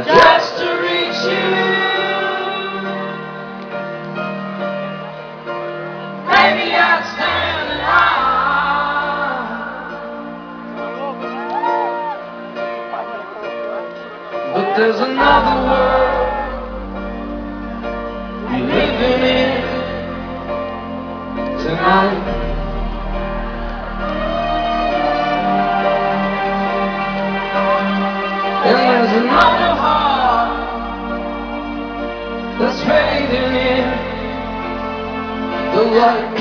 just to reach you. Maybe I'd stand in line, but there's another world you're living in tonight. And there's another heart that's fading in the light.